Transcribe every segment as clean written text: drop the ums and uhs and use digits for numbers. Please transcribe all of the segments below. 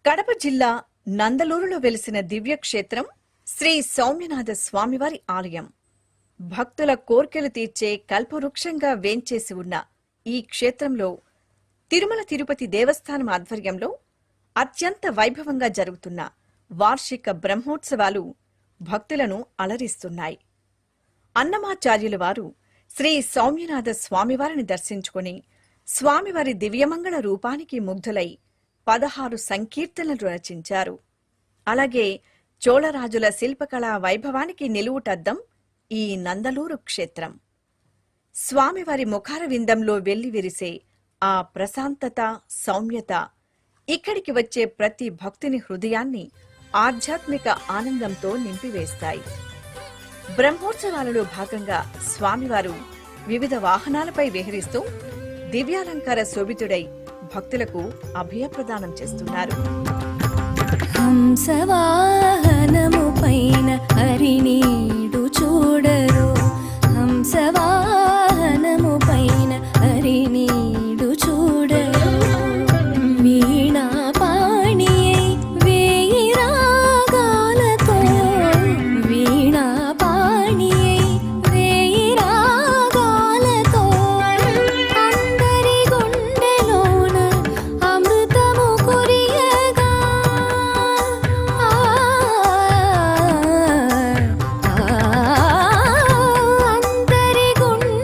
కడప జిల్లా నందలూరులో వెలిసిన దివ్యక్షేత్రం శ్రీ సౌమ్యనాథ స్వామివారి ఆలయం. భక్తుల కోర్కెలు తీర్చే కల్పవృక్షంగా వేంచేసి ఉన్న ఈ క్షేత్రంలో తిరుమల తిరుపతి దేవస్థానం ఆధ్వర్యంలో అత్యంత వైభవంగా జరుగుతున్న వార్షిక బ్రహ్మోత్సవాలు భక్తులను అలరిస్తున్నాయి. అన్నమాచార్యుల వారు శ్రీ సౌమ్యనాథ స్వామివారిని దర్శించుకుని స్వామివారి దివ్యమంగళ రూపానికి ముగ్ధులై 16 సంకీర్తనలు రచించారు. అలాగే చోళరాజుల శిల్పకళా వైభవానికి నిలువుటద్దం ఈ నందలూరు క్షేత్రం. స్వామివారి ముఖార విందంలో వెళ్లి విరిసే ఆ ప్రశాంతత, సౌమ్యత ఇక్కడికి వచ్చే ప్రతి భక్తుని హృదయాన్ని ఆధ్యాత్మిక ఆనందంతో నింపివేస్తాయి. బ్రహ్మోత్సవాలలో భాగంగా స్వామివారు వివిధ వాహనాలపై విహరిస్తూ దివ్యాలంకార శోభితుడై భక్తులకు అభయప్రదానం చేస్తున్నారు. హంసవాహనము పైన హరినీడు చూడరు, హంసవాహనము పైన హరినీడు చూడరు. వీణా పాణియై వేయి రాగాలతో, వీణా పాణియై వేయి రాగాలతో అందరి గుండెలోన అమృతము కురియగా, అందరి గుండెలోన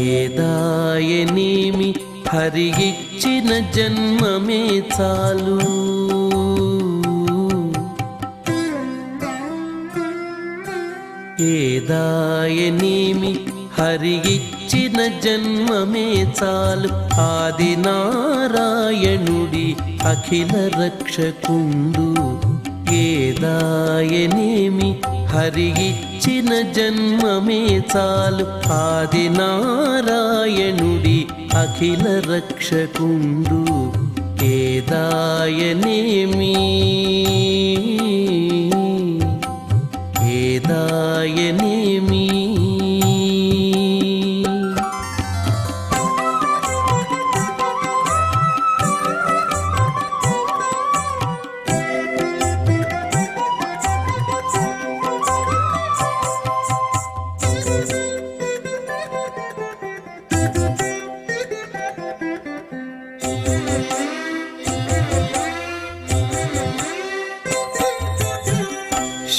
ఏదాయనేమి హరి ఇచ్చిన జన్మమే చాలు. ఏదాయనేమి హరి ఇచ్చిన జన్మమే చాలు. ఆది నారాయణుడి అఖిల రక్షకుండు. ఏదాయనేమి హరి ఇచ్చిన జన్మమే చాలు. ఆది నారాయణుడి అఖిల రక్షకుండు. ఏదాయనేమి ఏదాయనేమి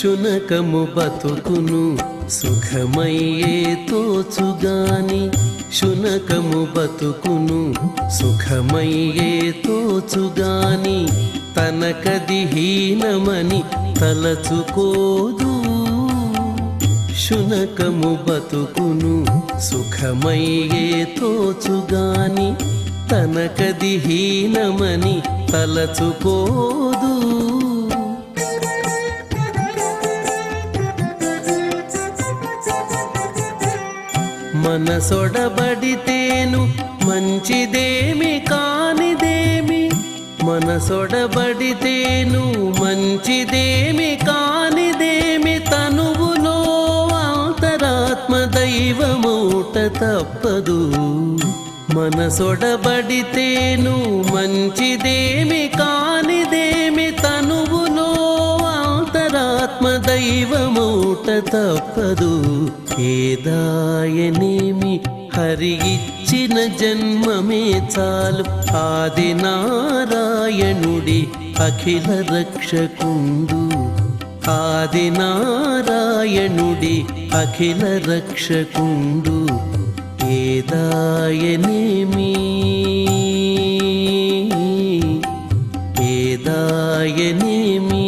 శునకము బతుకును సుఖమయ్యే తోచుగాని. శునకము బతుకును సుఖమయ్యే తోచుగాని. తనకది హీనమని తలచుకోదు. శునకము బతుకును సుఖమయ్యే తోచుగాని. తనకది హీనమని తలచుకోదు. మనసొడబడితేను మంచిదేమి కానిదేమి. మనసొడబడితేను మంచిదేమి కానిదేమి. తనువులో అంతరాత్మ దైవమూట తప్పదు. మనసొడబడితేను మంచిదేమి కానిదేమి. తనువులో అంతరాత్మ దైవమూట తప్పదు. ఏదాయనేమి హరి ఇచ్చిన జన్మమే చాలు. ఆది నారాయణుడి అఖిల రక్షకుండు. ఆది నారాయణుడి అఖిల రక్షకుండు. ఏదాయనేమి ఏదాయనేమి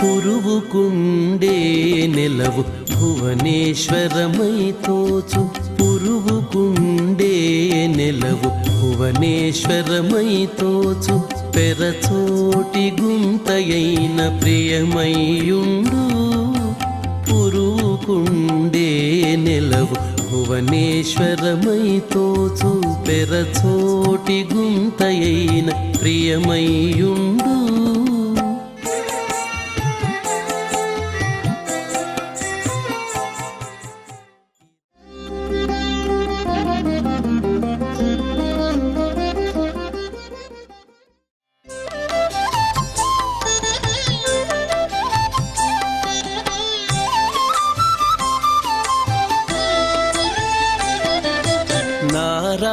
పురువుకుండే నెలవు భువనేశ్వరమై తోచు. పురువుకుండే నెలవు భువనేశ్వరమై తోచు. పెరచోటి గుంతయైన ప్రియమయ్యుండు. పురువుకుండే నెలవు భువనేశ్వరమై తోచు. పెరచోటి గుంతయైన ప్రియమయ్యుండు.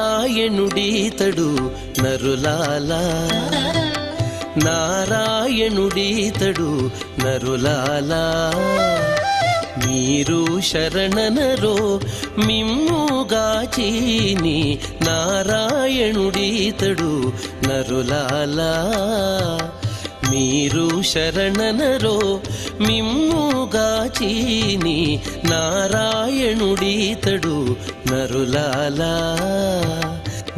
నారాయణుడీతడు నరులాలా. నారాయణుడీతడు నరులాలా. మీరు శరణనరో మిమ్ముగాచీని. నారాయణుడీతడు నరులాలా. మీరు శరణనరో మిమ్ముగాచీని. నారాయణుడీతడు నరులాలా.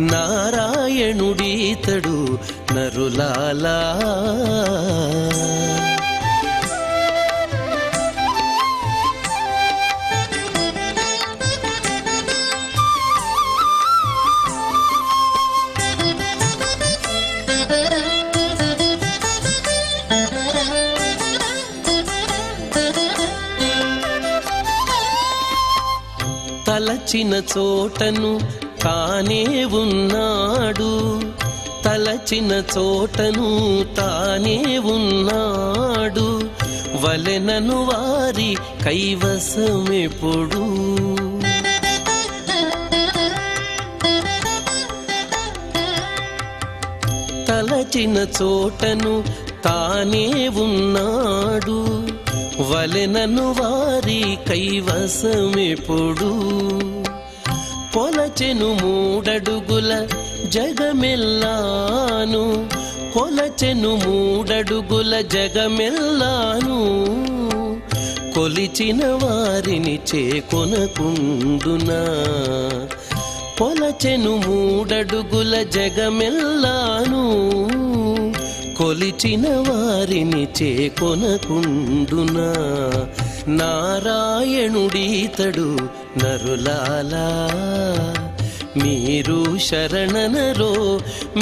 నారాయణుడీతడు నరులాలా. తలచిన చోటను తానే ఉన్నాడు. తలచిన చోటను తానే ఉన్నాడు, వలెనను వారి కైవసమెప్పుడు. తలచిన చోటను తానే ఉన్నాడు, వలెనను వారి కైవసమెప్పుడు. కొలచెను మూడడుగుల జగమెల్లాను, కొలచెను మూడడుగుల జగమెల్లాను, కొలిచిన వారిని చేకొనకుండునా. కొలచెను మూడడుగుల జగమెల్లాను, కొలిచిన వారిని చేకొనకుండునా. నారాయణుడీతడు నరులాలా, మీరు శరణనరో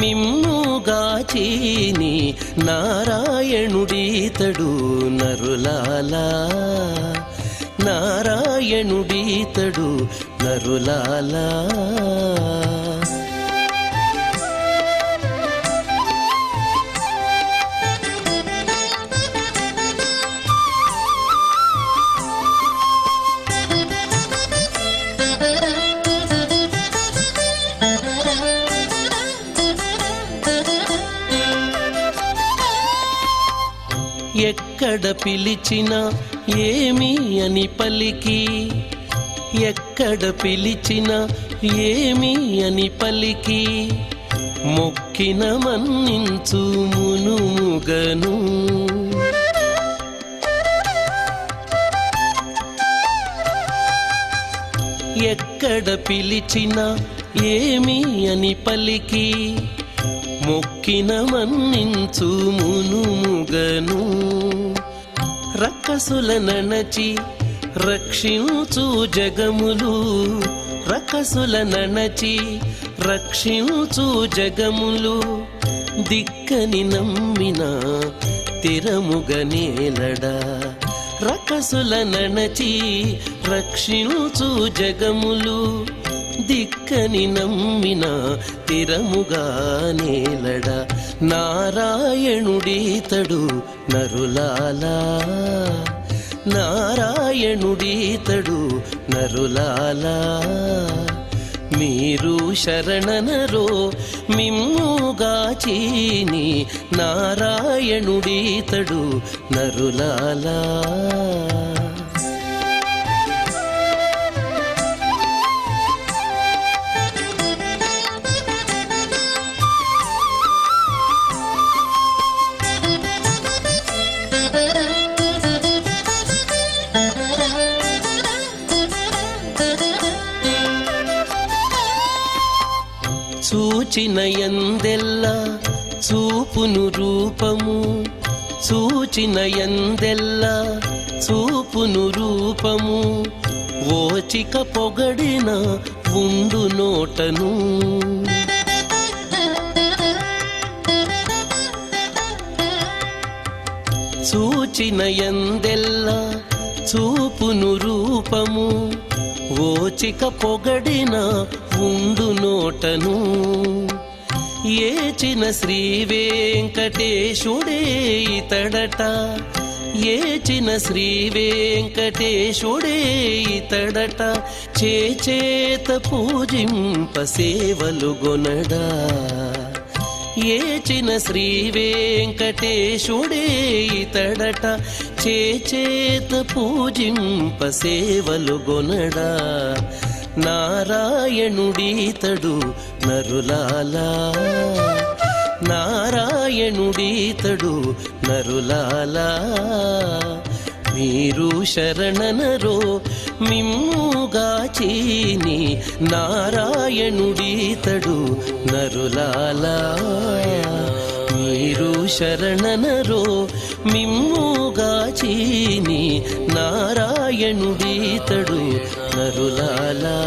మిమ్ముగాచీని. నారాయణుడీతడు నరులాలా, నారాయణుడీతడు నరులాలా. ఎక్కడ పిలిచినా ఏమి అని పలికి, ఎక్కడ పిలిచినా ఏమి అని పలికి, మొక్కిన మన్నించు మునుముగను. ఎక్కడ పిలిచినా ఏమి అని పలికి, మొక్కిన మన్నించు మునుముగను. రక్కసుల నణచి రక్షించు జగములు, రక్కసుల నణచి రక్షించు జగములు, దిక్కని నమ్మిన తిరముగనేలడా. రక్కసుల నణచి రక్షించు జగములు, దిక్కని నమ్మిన తిరముగా నేలడ. నారాయణుడీతడు నరులాలా, నారాయణుడీతడు నరులాలా. మీరు శరణనరో మిమ్ముగాచీని. నారాయణుడీతడు నరులాలా. చూచిన యందెల్లా చూపును రూపము, చూచిన యందెల్లా చూపును రూపము, ఓచిక పొగడిన ఉండు నోటను. చూచిన యందెల్లా చూపును రూపము, ఓచిక పొగడిన ఉండు నోటను. ఏచిన శ్రీ వెంకటేశుడే ఇతడట, ఏచిన శ్రీ వెంకటేశుడే ఇతడట. చేచేత పూజింప సేవలు గొనడా. ఏచిన శ్రీ వెంకటేశుడే ఇతడట, చేచేత పూజింప సేవలు గొనడా. నారాయణుడీతడు నరులాలా, నారాయణుడీతడు నరులాలా. మీరు శరణనరో మిమ్ముగాచీని. నారాయణుడీతడు నరులాలా. మీరు శరణనరో మిమ్ముగాచీని. నారాయణుడీతడు నరులాలా,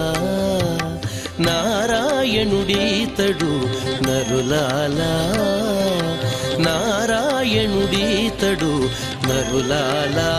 నారాయణుడీతడు నరులాలా, నారాయణుడీతడు నరులాలా.